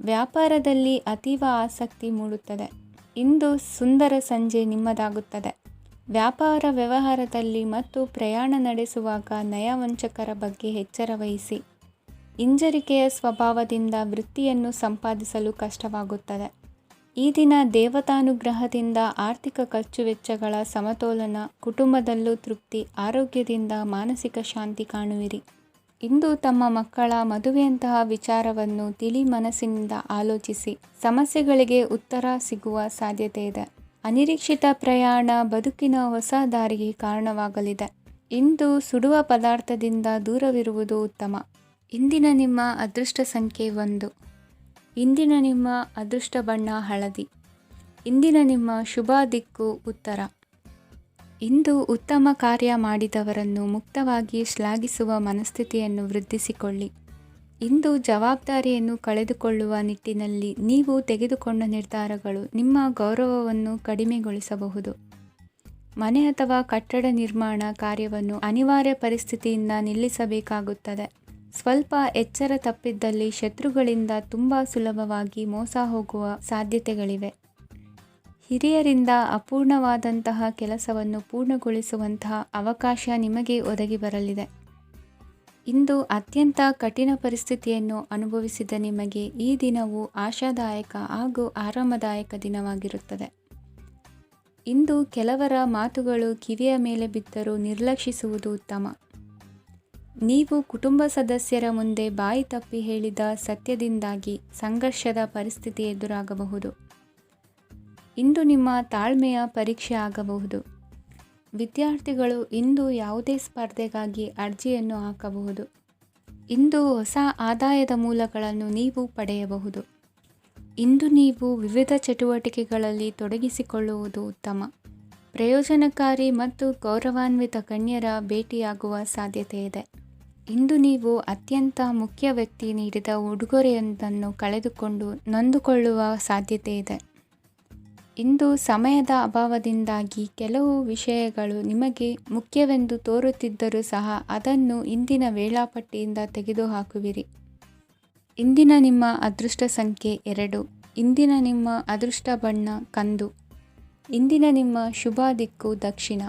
ವ್ಯಾಪಾರದಲ್ಲಿ ಅತೀವ ಆಸಕ್ತಿ ಮೂಡುತ್ತದೆ. ಇಂದು ಸುಂದರ ಸಂಜೆ ನಿಮ್ಮದಾಗುತ್ತದೆ. ವ್ಯಾಪಾರ ವ್ಯವಹಾರದಲ್ಲಿ ಮತ್ತು ಪ್ರಯಾಣ ನಡೆಸುವಾಗ ನಯವಂಚಕರ ಬಗ್ಗೆ ಎಚ್ಚರ ವಹಿಸಿ. ಹಿಂಜರಿಕೆಯ ಸ್ವಭಾವದಿಂದ ವೃತ್ತಿಯನ್ನು ಸಂಪಾದಿಸಲು ಕಷ್ಟವಾಗುತ್ತದೆ. ಈ ದಿನ ದೇವತಾನುಗ್ರಹದಿಂದ ಆರ್ಥಿಕ ಖರ್ಚು ವೆಚ್ಚಗಳ ಸಮತೋಲನ, ಕುಟುಂಬದಲ್ಲೂ ತೃಪ್ತಿ, ಆರೋಗ್ಯದಿಂದ ಮಾನಸಿಕ ಶಾಂತಿ ಕಾಣುವಿರಿ. ಇಂದು ತಮ್ಮ ಮಕ್ಕಳ ಮದುವೆಯಂತಹ ವಿಚಾರವನ್ನು ತಿಳಿ ಮನಸ್ಸಿನಿಂದ ಆಲೋಚಿಸಿ ಸಮಸ್ಯೆಗಳಿಗೆ ಉತ್ತರ ಸಿಗುವ ಸಾಧ್ಯತೆ ಇದೆ. ಅನಿರೀಕ್ಷಿತ ಪ್ರಯಾಣ ಬದುಕಿನ ಹೊಸ ದಾರಿಗೆ ಕಾರಣವಾಗಲಿದೆ. ಇಂದು ಸುಡುವ ಪದಾರ್ಥದಿಂದ ದೂರವಿರುವುದು ಉತ್ತಮ. ಇಂದಿನ ನಿಮ್ಮ ಅದೃಷ್ಟ ಸಂಖ್ಯೆ 1. ಇಂದಿನ ನಿಮ್ಮ ಅದೃಷ್ಟ ಬಣ್ಣ ಹಳದಿ. ಇಂದಿನ ನಿಮ್ಮ ಶುಭ ದಿಕ್ಕು ಉತ್ತರ. ಇಂದು ಉತ್ತಮ ಕಾರ್ಯ ಮಾಡಿದವರನ್ನು ಮುಕ್ತವಾಗಿ ಶ್ಲಾಘಿಸುವ ಮನಸ್ಥಿತಿಯನ್ನು ವೃದ್ಧಿಸಿಕೊಳ್ಳಿ. ಇಂದು ಜವಾಬ್ದಾರಿಯನ್ನು ಕಳೆದುಕೊಳ್ಳುವ ನಿಟ್ಟಿನಲ್ಲಿ ನೀವು ತೆಗೆದುಕೊಂಡ ನಿರ್ಧಾರಗಳು ನಿಮ್ಮ ಗೌರವವನ್ನು ಕಡಿಮೆಗೊಳಿಸಬಹುದು. ಮನೆ ಅಥವಾ ಕಟ್ಟಡ ನಿರ್ಮಾಣ ಕಾರ್ಯವನ್ನು ಅನಿವಾರ್ಯ ಪರಿಸ್ಥಿತಿಯಿಂದ ನಿಲ್ಲಿಸಬೇಕಾಗುತ್ತದೆ. ಸ್ವಲ್ಪ ಎಚ್ಚರ ತಪ್ಪಿದ್ದಲ್ಲಿ ಶತ್ರುಗಳಿಂದ ತುಂಬ ಸುಲಭವಾಗಿ ಮೋಸ ಹೋಗುವ ಸಾಧ್ಯತೆಗಳಿವೆ. ಹಿರಿಯರಿಂದ ಅಪೂರ್ಣವಾದಂತಹ ಕೆಲಸವನ್ನು ಪೂರ್ಣಗೊಳಿಸುವಂತಹ ಅವಕಾಶ ನಿಮಗೆ ಒದಗಿ ಬರಲಿದೆ. ಇಂದು ಅತ್ಯಂತ ಕಠಿಣ ಪರಿಸ್ಥಿತಿಯನ್ನು ಅನುಭವಿಸಿದ ನಿಮಗೆ ಈ ದಿನವು ಆಶಾದಾಯಕ ಹಾಗೂ ಆರಾಮದಾಯಕ ದಿನವಾಗಿರುತ್ತದೆ. ಇಂದು ಕೆಲವರ ಮಾತುಗಳು ಕಿವಿಯ ಮೇಲೆ ಬಿದ್ದರೂ ನಿರ್ಲಕ್ಷಿಸುವುದು ಉತ್ತಮ. ನೀವು ಕುಟುಂಬ ಸದಸ್ಯರ ಮುಂದೆ ಬಾಯಿ ತಪ್ಪಿ ಹೇಳಿದ ಸತ್ಯದಿಂದಾಗಿ ಸಂಘರ್ಷದ ಪರಿಸ್ಥಿತಿ ಎದುರಾಗಬಹುದು. ಇಂದು ನಿಮ್ಮ ತಾಳ್ಮೆಯ ಪರೀಕ್ಷೆ ಆಗಬಹುದು. ವಿದ್ಯಾರ್ಥಿಗಳು ಇಂದು ಯಾವುದೇ ಸ್ಪರ್ಧೆಗಾಗಿ ಅರ್ಜಿಯನ್ನು ಹಾಕಬಹುದು. ಇಂದು ಹೊಸ ಆದಾಯದ ಮೂಲಗಳನ್ನು ನೀವು ಪಡೆಯಬಹುದು. ಇಂದು ನೀವು ವಿವಿಧ ಚಟುವಟಿಕೆಗಳಲ್ಲಿ ತೊಡಗಿಸಿಕೊಳ್ಳುವುದು ಉತ್ತಮ. ಪ್ರಯೋಜನಕಾರಿ ಮತ್ತು ಗೌರವಾನ್ವಿತ ಗಣ್ಯರ ಭೇಟಿಯಾಗುವ ಸಾಧ್ಯತೆ ಇದೆ. ಇಂದು ನೀವು ಅತ್ಯಂತ ಮುಖ್ಯ ವ್ಯಕ್ತಿ ನೀಡಿದ ಉಡುಗೊರೆಯೊಂದನ್ನು ಕಳೆದುಕೊಂಡು ನೊಂದುಕೊಳ್ಳುವ ಸಾಧ್ಯತೆ ಇದೆ. ಇಂದು ಸಮಯದ ಅಭಾವದಿಂದಾಗಿ ಕೆಲವು ವಿಷಯಗಳು ನಿಮಗೆ ಮುಖ್ಯವೆಂದು ತೋರುತ್ತಿದ್ದರೂ ಸಹ ಅದನ್ನು ಇಂದಿನ ವೇಳಾಪಟ್ಟಿಯಿಂದ ತೆಗೆದುಹಾಕುವಿರಿ. ಇಂದಿನ ನಿಮ್ಮ ಅದೃಷ್ಟ ಸಂಖ್ಯೆ 2. ಇಂದಿನ ನಿಮ್ಮ ಅದೃಷ್ಟ ಬಣ್ಣ ಕಂದು. ಇಂದಿನ ನಿಮ್ಮ ಶುಭ ದಿಕ್ಕು ದಕ್ಷಿಣ.